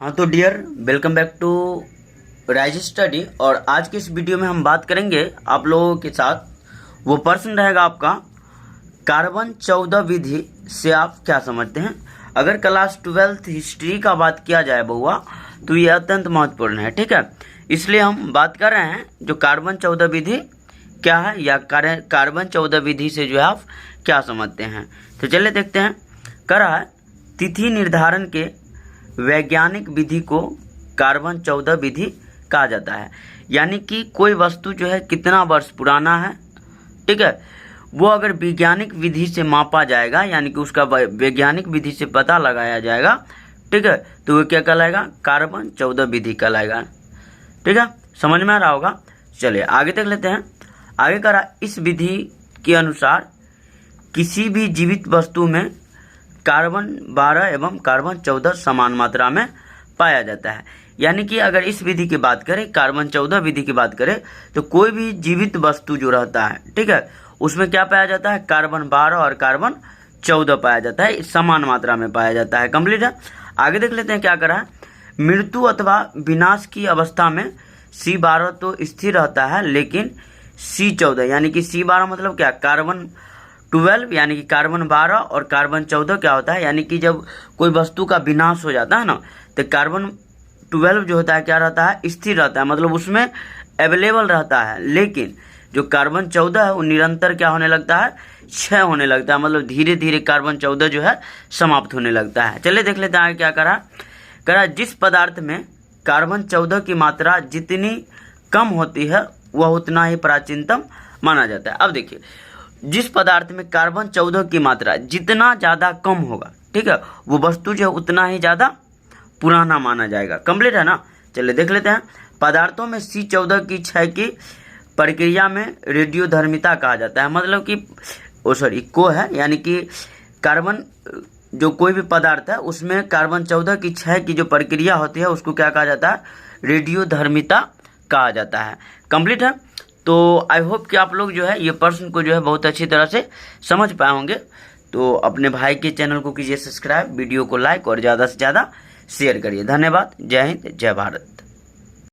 हाँ तो dear, welcome back to rise study. और आज की इस वीडियो में हम बात करेंगे आप लोगों के साथ। वो प्रश्न रहेगा आपका, कार्बन 14 विधि से आप क्या समझते हैं। अगर क्लास 12th हिस्ट्री का बात किया जाए बहुआ, तो ये अत्यंत महत्वपूर्ण है। ठीक है, इसलिए हम बात कर रहे हैं जो कार्बन 14 विधि क्या है, या कार्बन 14 विधि से जो है आप क्या समझते हैं। तो चलिए देखते हैं। कह रहा है, तिथि निर्धारण के वैज्ञानिक विधि को कार्बन 14 विधि कहा जाता है। यानी कि कोई वस्तु जो है कितना वर्ष पुराना है, ठीक है, वो अगर वैज्ञानिक विधि से मापा जाएगा, यानी कि उसका वैज्ञानिक विधि से पता लगाया जाएगा, ठीक है, तो वो क्या कहलाएगा, कार्बन 14 विधि कहलाएगा। ठीक है, समझ में आ रहा होगा। चलिए आगे देख लेते हैं। आगे करा, इस विधि के अनुसार किसी भी जीवित वस्तु में कार्बन 12 एवं कार्बन 14 समान मात्रा में पाया जाता है। यानी कि अगर इस विधि की बात करें, कार्बन 14 विधि की बात करें, तो कोई भी जीवित वस्तु जो रहता है, ठीक है, उसमें क्या पाया जाता है, कार्बन 12 और कार्बन 14 पाया जाता है, समान मात्रा में पाया जाता है। कंप्लीट है। आगे देख लेते हैं क्या करा है। मृत्यु अथवा विनाश की अवस्था में C12 तो स्थिर रहता है, लेकिन C14 यानी कि C12 मतलब क्या, कार्बन 12 यानी कि कार्बन 12 और कार्बन 14 क्या होता है, यानी कि जब कोई वस्तु का विनाश हो जाता है ना, तो कार्बन 12 जो होता है क्या रहता है, स्थिर रहता है, मतलब उसमें अवेलेबल रहता है। लेकिन जो कार्बन 14 है वो निरंतर क्या होने लगता है, क्षय होने लगता है, मतलब धीरे धीरे कार्बन 14 जो है समाप्त होने लगता है। चलिए देख लेते हैं आगे क्या करा। जिस पदार्थ में कार्बन 14 की मात्रा जितनी कम होती है वह उतना ही प्राचीनतम माना जाता है। अब देखिए, जिस पदार्थ में कार्बन 14 की मात्रा जितना ज़्यादा कम होगा, ठीक है, वो वस्तु जो है उतना ही ज़्यादा पुराना माना जाएगा। कंप्लीट है ना। चलिए देख लेते हैं। पदार्थों में C14 की क्षय की प्रक्रिया में रेडियोधर्मिता कहा जाता है, मतलब कि को है, यानी कि कार्बन जो कोई भी पदार्थ है उसमें कार्बन 14 की क्षय की जो प्रक्रिया होती है उसको क्या कहा जाता है, रेडियोधर्मिता कहा जाता है। कंप्लीट है। तो आई होप कि आप लोग जो है ये प्रश्न को जो है बहुत अच्छी तरह से समझ पाए होंगे। तो अपने भाई के चैनल को कीजिए सब्सक्राइब, वीडियो को लाइक और ज़्यादा से ज़्यादा शेयर करिए। धन्यवाद। जय हिंद, जय भारत।